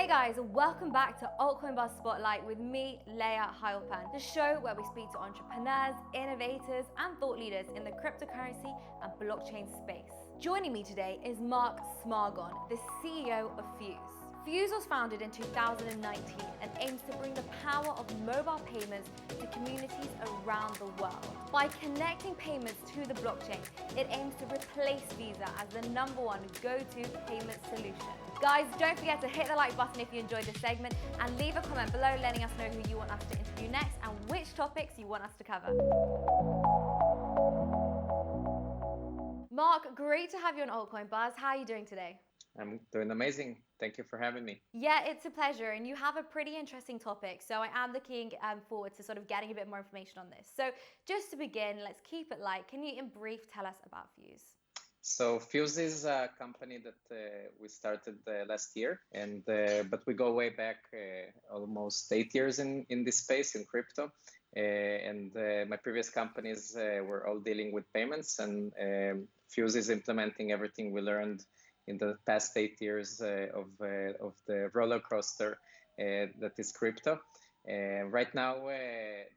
Hey guys, welcome back to Altcoin Buzz Spotlight with me, Leia Heilpan, the show where we speak to entrepreneurs, innovators, and thought leaders in the cryptocurrency and blockchain space. Joining me today is Mark Smargon, the CEO of Fuse. Fuse was founded in 2019 and aims to bring the power of mobile payments to communities around the world. By connecting payments to the blockchain, it aims to replace Visa as the #1 go-to payment solution. Guys, don't forget to hit the like button if you enjoyed this segment and leave a comment below letting us know who you want us to interview next and which topics you want us to cover. Mark, great to have you on Altcoin Buzz. How are you doing today? I'm doing amazing. Thank you for having me. Yeah, it's a pleasure. And you have a pretty interesting topic. So I am looking forward to sort of getting a bit more information on this. So just to begin, let's keep it light. Can you in brief tell us about Fuse? So Fuse is a company that we started last year, and but we go way back almost 8 years in this space in crypto. And my previous companies were all dealing with payments, and Fuse is implementing everything we learned in the past 8 years of the roller coaster that is crypto. Right now,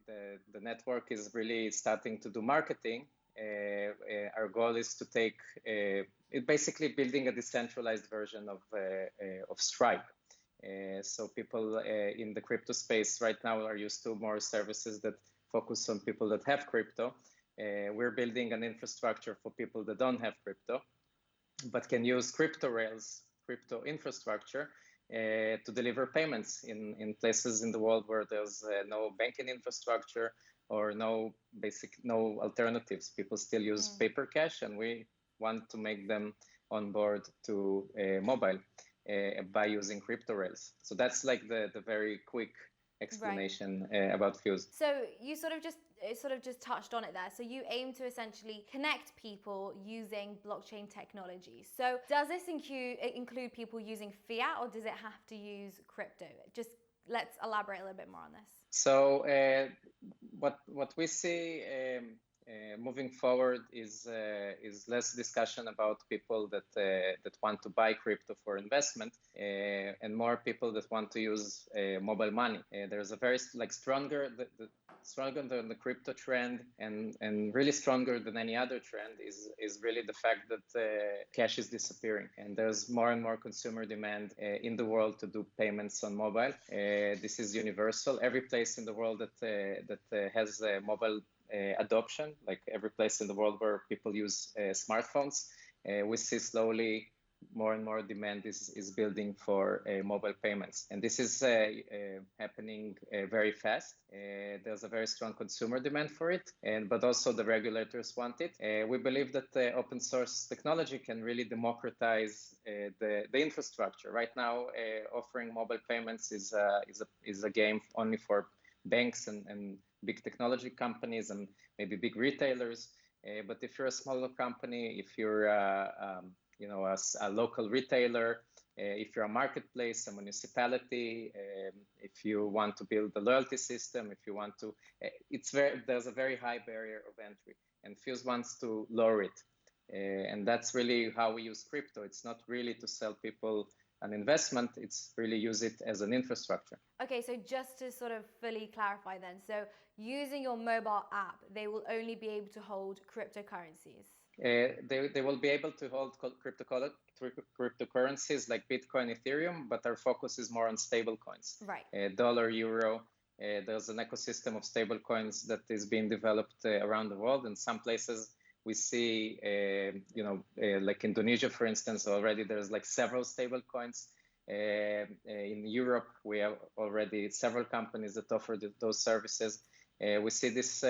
the network is really starting to do marketing. Our goal is to take basically building a decentralized version of Stripe. So people in the crypto space right now are used to more services that focus on people that have crypto. We're building an infrastructure for people that don't have crypto, but can use crypto rails, crypto infrastructure to deliver payments in places in the world where there's no banking infrastructure or no alternatives. People still use paper cash, and we want to make them on board to mobile by using crypto rails. So that's like the very quick explanation about Fuse. So you sort of just touched on it there. So you aim to essentially connect people using blockchain technology. So does this include people using fiat, or does it have to use crypto? Just let's elaborate a little bit more on this. So what we see moving forward is less discussion about people that want to buy crypto for investment and more people that want to use mobile money. There's a very stronger than the crypto trend and really stronger than any other trend is really the fact that cash is disappearing, and there's more and more consumer demand in the world to do payments on mobile. This is universal. Every place in the world that has mobile adoption, like every place in the world where people use smartphones, we see slowly more and more demand is building for mobile payments. And this is happening very fast. There's a very strong consumer demand for it, but also the regulators want it. We believe that open source technology can really democratize the infrastructure. Right now, offering mobile payments is a game only for banks and big technology companies and maybe big retailers. But if you're a smaller company, if you're a local retailer, if you're a marketplace, a municipality, if you want to build a loyalty system, if you want to, there's a very high barrier of entry, and Fuse wants to lower it. And that's really how we use crypto. It's not really to sell people an investment, it's really use it as an infrastructure. Okay, so just to sort of fully clarify then, so using your mobile app, they will only be able to hold cryptocurrencies? They will be able to hold cryptocurrencies like Bitcoin, Ethereum, but our focus is more on stable coins. Right. Dollar, euro. There's an ecosystem of stable coins that is being developed around the world. In some places, we see, like Indonesia, for instance, already there's like several stable coins. In Europe, we have already several companies that offer those services. We see this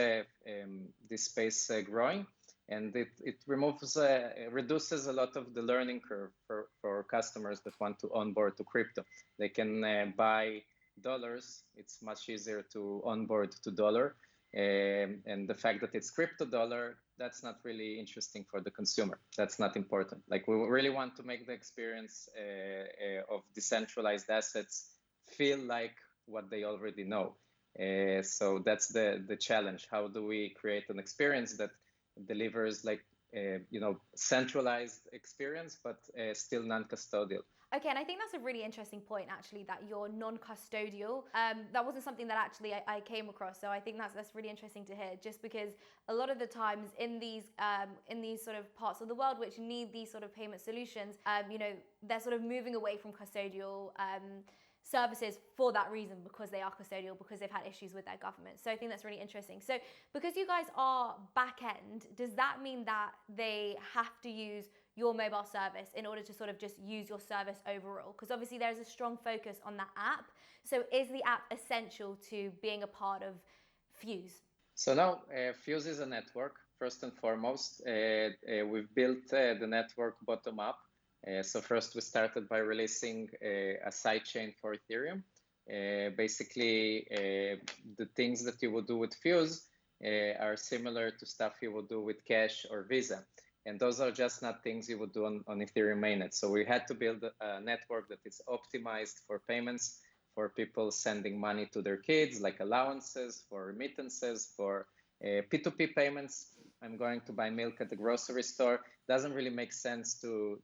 space growing, and it reduces a lot of the learning curve for customers that want to onboard to crypto. They can buy dollars. It's much easier to onboard to dollar. And the fact that it's crypto dollar, that's not really interesting for the consumer. That's not important. Like, we really want to make the experience of decentralized assets feel like what they already know. So that's the challenge. How do we create an experience that delivers like centralized experience, but still non-custodial? Okay, and I think that's a really interesting point, actually, that you're non-custodial. That wasn't something that actually I came across, so I think that's really interesting to hear. Just because a lot of the times in these sort of parts of the world which need these sort of payment solutions, they're sort of moving away from custodial services for that reason, because they are custodial, because they've had issues with their government. So I think that's really interesting. So because you guys are back end, does that mean that they have to use your mobile service in order to sort of just use your service overall? Because obviously there's a strong focus on that app. So is the app essential to being a part of Fuse? So now Fuse is a network, first and foremost. We've built the network bottom up. So first we started by releasing a sidechain for Ethereum. Basically, the things that you would do with Fuse are similar to stuff you would do with Cash or Visa. And those are just not things you would do on Ethereum mainnet. So we had to build a network that is optimized for payments, for people sending money to their kids, like allowances, for remittances, for P2P payments. I'm going to buy milk at the grocery store. Doesn't really make sense to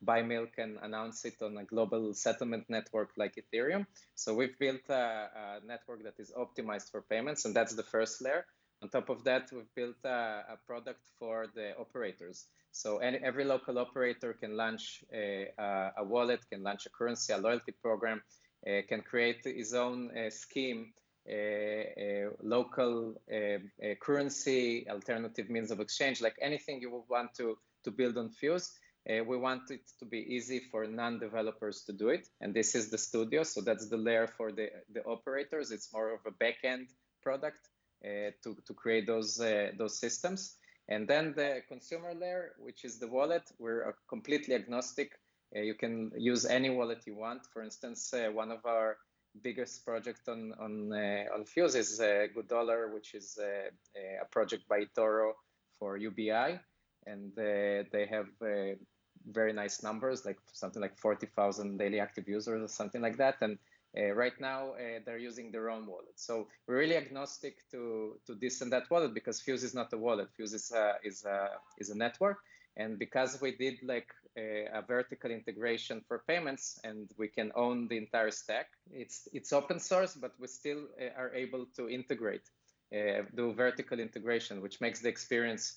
buy milk and announce it on a global settlement network like Ethereum. So we've built a network that is optimized for payments, and that's the first layer. On top of that, we've built a product for the operators. So every local operator can launch a wallet, can launch a currency, a loyalty program, can create his own scheme, local currency, alternative means of exchange, like anything you would want to build on Fuse. We want it to be easy for non-developers to do it. And this is the studio. So that's the layer for the operators. It's more of a back-end product to create those systems. And then the consumer layer, which is the wallet, we're completely agnostic. You can use any wallet you want. For instance, one of our biggest project on Fuse is Good Dollar, which is a project by Toro for UBI, and they have very nice numbers, like something like 40,000 daily active users or something like that. And right now they're using their own wallet. So we're really agnostic to this and that wallet, because Fuse is not a wallet. Fuse is a network. And because we did like a vertical integration for payments, and we can own the entire stack, it's open source, but we still are able to integrate, do vertical integration, which makes the experience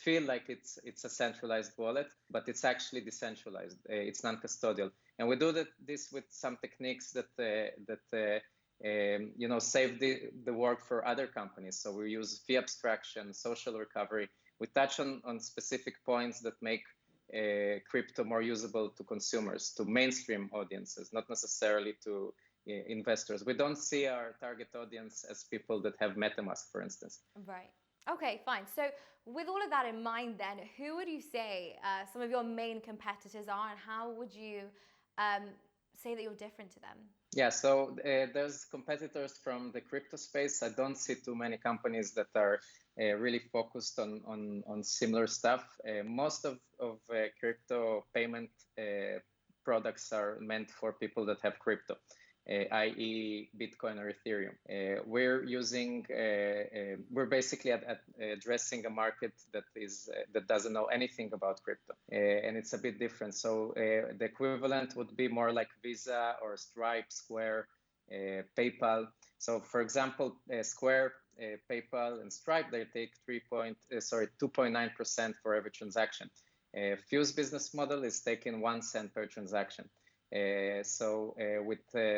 feel like it's a centralized wallet, but it's actually decentralized. It's non-custodial, and we do this with some techniques that save the work for other companies. So we use fee abstraction, social recovery. We touch on specific points that make crypto more usable to consumers, to mainstream audiences, not necessarily to investors. We don't see our target audience as people that have MetaMask, for instance. Right. Okay, fine. So with all of that in mind then, who would you say some of your main competitors are, and how would you say that you're different to them? Yeah, so there's competitors from the crypto space. I don't see too many companies that are really focused on similar stuff. Most of crypto payment products are meant for people that have crypto, i.e. Bitcoin or Ethereum. We're basically addressing a market that doesn't know anything about crypto, and it's a bit different. So the equivalent would be more like Visa or Stripe, Square, PayPal. So for example, Square, PayPal, and Stripe, they take 2.9% for every transaction. Fuse business model is taking 1 cent per transaction. With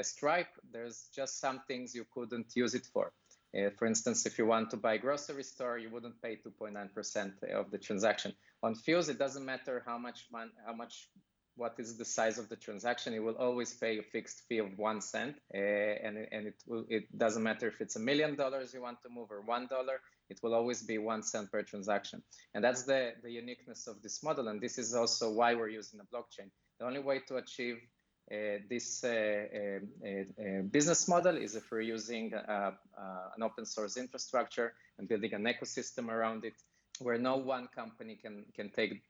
Stripe, there's just some things you couldn't use it for. For instance, if you want to buy a grocery store, you wouldn't pay 2.9% of the transaction. On Fuse, it doesn't matter what is the size of the transaction. You will always pay a fixed fee of 1 cent, and it doesn't matter if it's $1 million you want to move or $1. It will always be 1 cent per transaction, and that's the uniqueness of this model. And this is also why we're using the blockchain. The only way to achieve this business model is if we're using an open source infrastructure and building an ecosystem around it, where no one company can take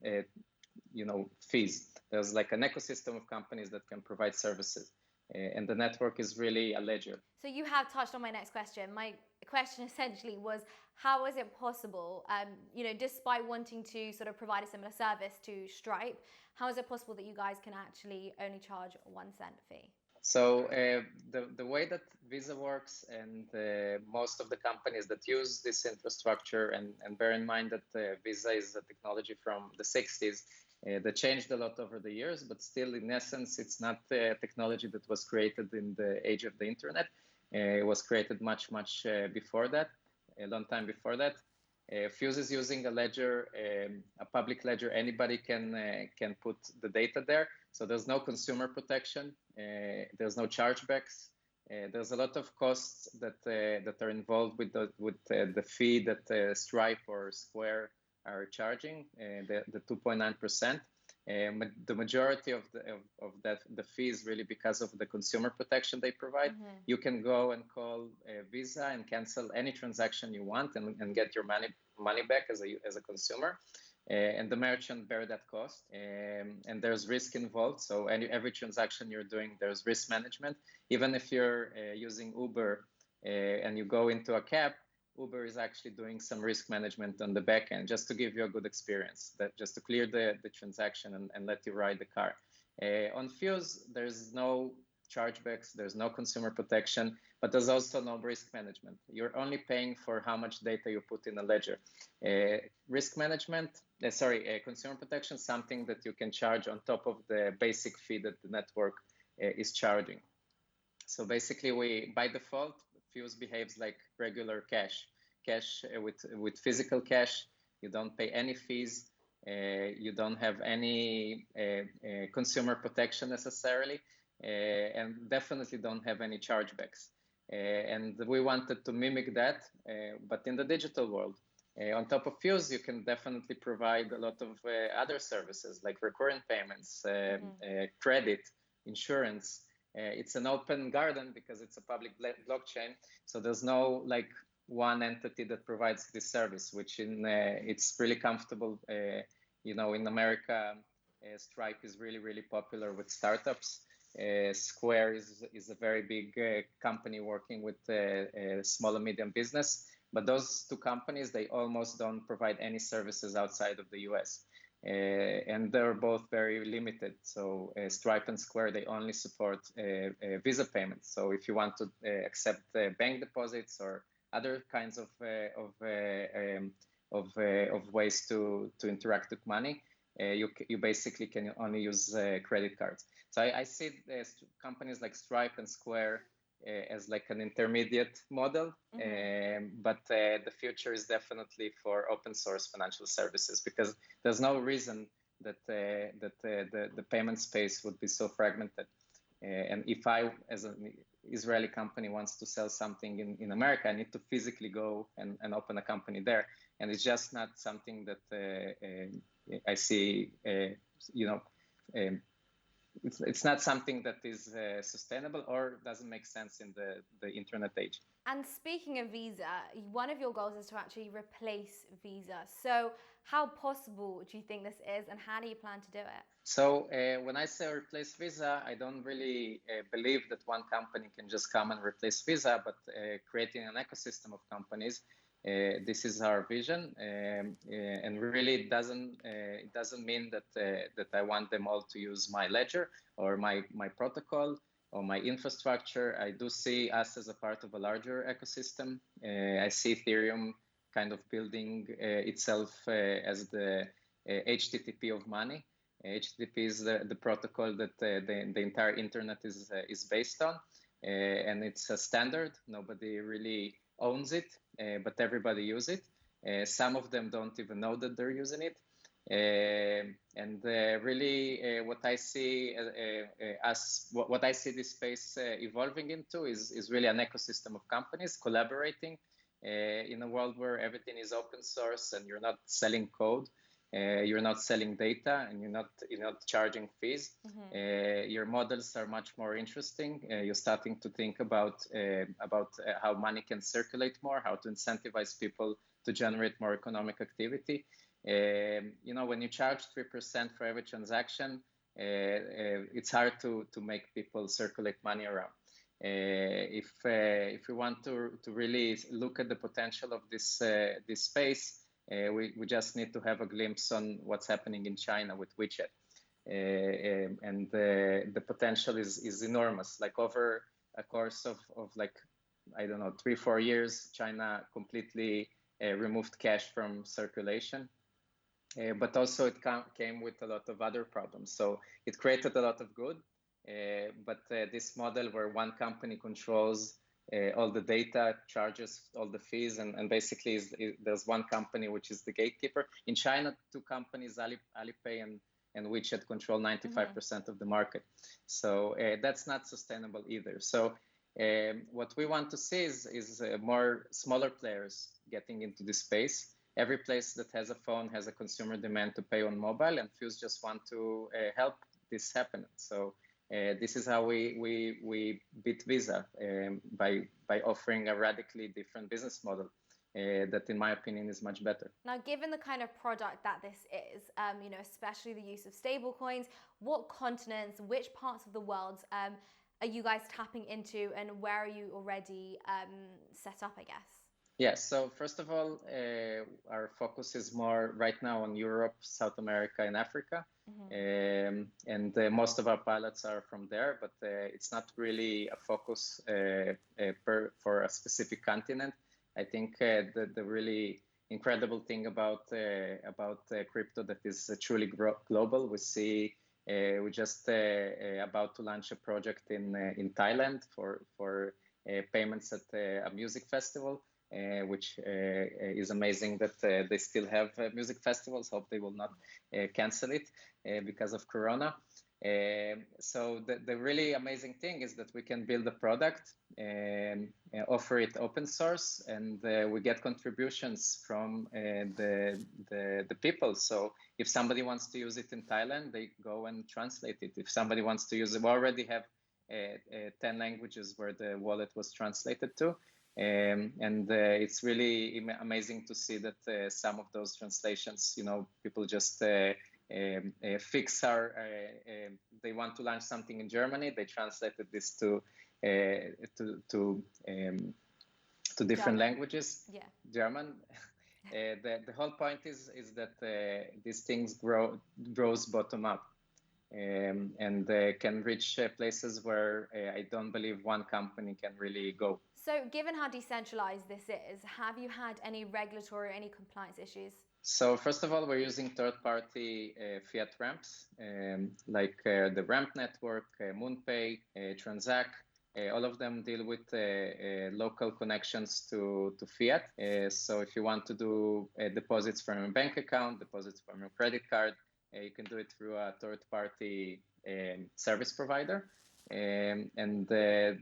fees. There's like an ecosystem of companies that can provide services. and the network is really a ledger. So you have touched on my next question. My question essentially was, how is it possible, despite wanting to sort of provide a similar service to Stripe, how is it possible that you guys can actually only charge 1 cent fee? So the way that Visa works, and most of the companies that use this infrastructure, and bear in mind that Visa is a technology from the 60s, that changed a lot over the years, but still, in essence, it's not a technology that was created in the age of the internet. It was created much before that, a long time before that. Fuse is using a ledger, a public ledger. Anybody can put the data there. So there's no consumer protection. There's no chargebacks. There's a lot of costs that are involved with the fee that Stripe or Square are charging, the 2.9%. The majority of the fee is really because of the consumer protection they provide. Mm-hmm. You can go and call Visa and cancel any transaction you want and get your money back as a consumer. And the merchant bear that cost, and there's risk involved. So every transaction you're doing, there's risk management. Even if you're using Uber and you go into a cab, Uber is actually doing some risk management on the back end, just to give you a good experience, just to clear the transaction and let you ride the car. On Fuse, there's no chargebacks, there's no consumer protection, but there's also no risk management. You're only paying for how much data you put in a ledger. Consumer protection, something that you can charge on top of the basic fee that the network is charging. So basically, by default, Fuse behaves like regular cash with physical cash. You don't pay any fees. You don't have any consumer protection necessarily, and definitely don't have any chargebacks. And we wanted to mimic that, but in the digital world. On top of Fuse, you can definitely provide a lot of other services like recurrent payments, credit, insurance. It's an open garden because it's a public blockchain. So there's no one entity that provides this service, which it's really comfortable. In America, Stripe is really popular with startups. Square is a very big company working with small and medium business. But those two companies, they almost don't provide any services outside of the US. And they're both very limited. So Stripe and Square, they only support Visa payments. So if you want to accept bank deposits or other kinds of ways to interact with money, you basically can only use credit cards. So I see companies like Stripe and Square as like an intermediate model, but the future is definitely for open source financial services, because there's no reason that the payment space would be so fragmented. And if I, as an Israeli company, wants to sell something in America, I need to physically go and open a company there, and it's just not something that I see. It's not something that is sustainable or doesn't make sense in the internet age. And speaking of Visa, one of your goals is to actually replace Visa. So how possible do you think this is, and how do you plan to do it? So when I say replace Visa, I don't really believe that one company can just come and replace Visa, but creating an ecosystem of companies. This is our vision, and really it doesn't mean that I want them all to use my ledger or my protocol or my infrastructure. I do see us as a part of a larger ecosystem. I see Ethereum kind of building itself as the HTTP of money. HTTP is the protocol that the entire internet is based on, and it's a standard. Nobody really owns it, but everybody uses it. Some of them don't even know that they're using it. And really, what I see this space evolving into is really an ecosystem of companies collaborating in a world where everything is open source and you're not selling code. You're not selling data, and you're not charging fees. Your models are much more interesting. You're starting to think about how money can circulate more, how to incentivize people to generate more economic activity. When you charge 3% for every transaction, it's hard to make people circulate money around. If we want to really look at the potential of this space, we just need to have a glimpse on what's happening in China with WeChat. And the potential is enormous. Like over a course of like, I don't know, 3-4 years, China completely removed cash from circulation. But also it came with a lot of other problems. So it created a lot of good, but this model where one company controls all the data, charges all the fees, and basically there's one company which is the gatekeeper. In China, two companies, Alipay and WeChat, control 95% of the market. So that's not sustainable either. So what we want to see is more smaller players getting into this space. Every place that has a phone has a consumer demand to pay on mobile, and Fuse just want to help this happen. So this is how we beat Visa, by offering a radically different business model that, in my opinion, is much better. Now, given the kind of product that this is, especially the use of stable coins, what continents, which parts of the world are you guys tapping into, and where are you already set up, I guess? Yeah, so first of all, our focus is more right now on Europe, South America, and Africa. And most of our pilots are from there, but it's not really a focus for a specific continent. I think the really incredible thing about crypto that is truly global, we see we're just about to launch a project in Thailand for payments at a music festival. Which is amazing that they still have music festivals. Hope they will not cancel it because of Corona. So the really amazing thing is that we can build a product and offer it open source, and we get contributions from the people. So if somebody wants to use it in Thailand, they go and translate it. If somebody wants to use it, we already have 10 languages where the wallet was translated to. And it's really amazing to see that some of those translations, people just fix they want to launch something in Germany, they translated this to different German languages. Yeah. German. The whole point is that these things grows bottom up. And can reach places where I don't believe one company can really go. So given how decentralized this is, have you had any regulatory or any compliance issues? So first of all, we're using third-party fiat ramps, like the Ramp Network, MoonPay, Transact. All of them deal with local connections to fiat. So if you want to do deposits from a bank account, deposits from a credit card, you can do it through a third-party service provider. And the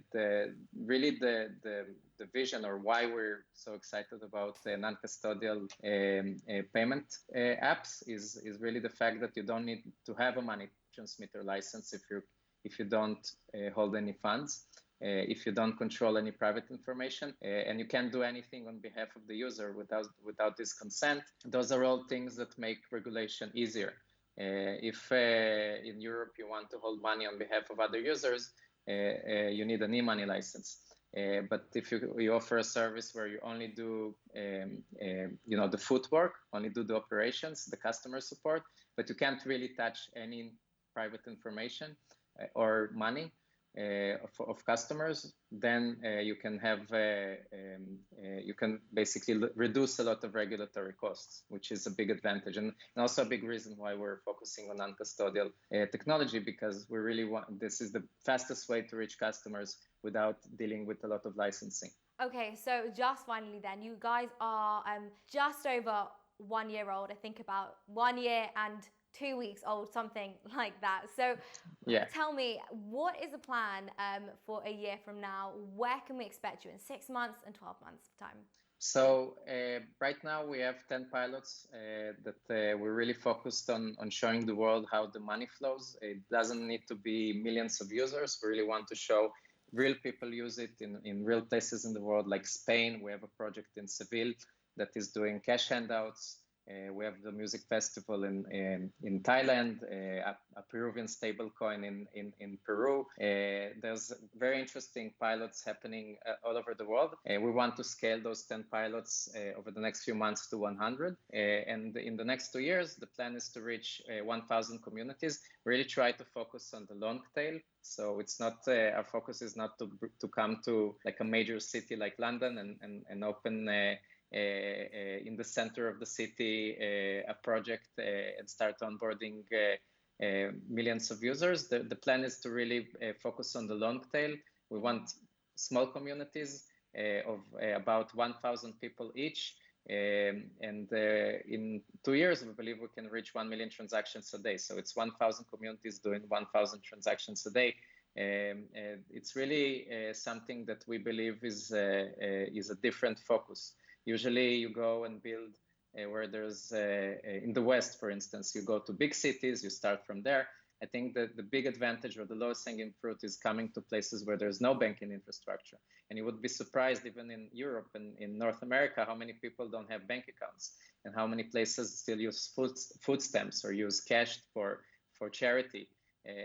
vision, or why we're so excited about non-custodial payment apps is really the fact that you don't need to have a money transmitter license if you don't hold any funds, if you don't control any private information, and you can't do anything on behalf of the user without this consent. Those are all things that make regulation easier. If in Europe you want to hold money on behalf of other users, you need an e-money license. But if you offer a service where you only do, the footwork, only do the operations, the customer support, but you can't really touch any private information or money of customers, then you can basically reduce a lot of regulatory costs, which is a big advantage, and also a big reason why we're focusing on non-custodial technology, because we really want, this is the fastest way to reach customers without dealing with a lot of licensing. Okay, so just finally then, you guys are just over 1 year old, I think about 1 year and 2 weeks old, something like that. So yeah. Tell me, what is the plan for a year from now? Where can we expect you in 6 months and 12 months time? So right now we have 10 pilots that we're really focused on showing the world how the money flows. It doesn't need to be millions of users. We really want to show real people use it in real places in the world, like Spain. We have a project in Seville that is doing cash handouts. We have the music festival in Thailand, a Peruvian stablecoin in Peru. There's very interesting pilots happening all over the world. We want to scale those 10 pilots over the next few months to 100. And in the next 2 years, the plan is to reach 1,000 communities, really try to focus on the long tail. So it's not, our focus is not to come to like a major city like London and open in the center of the city a project and start onboarding millions of users. The plan is to really focus on the long tail. We want small communities of about 1,000 people each. And in 2 years, we believe we can reach 1 million transactions a day. So it's 1,000 communities doing 1,000 transactions a day. It's really something that we believe is a different focus. Usually you go and build where there's, in the West, for instance, you go to big cities, you start from there. I think that the big advantage or the lowest hanging fruit is coming to places where there's no banking infrastructure. And you would be surprised, even in Europe and in North America, how many people don't have bank accounts and how many places still use food stamps or use cash for charity.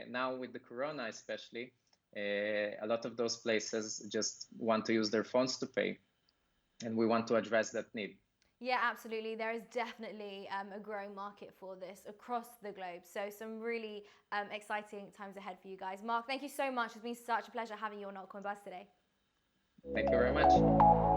Now with the Corona especially, a lot of those places just want to use their phones to pay. And we want to address that need. Yeah, absolutely. There is definitely a growing market for this across the globe. So some really exciting times ahead for you guys. Mark, thank you so much. It's been such a pleasure having you on Altcoin Buzz today. Thank you very much.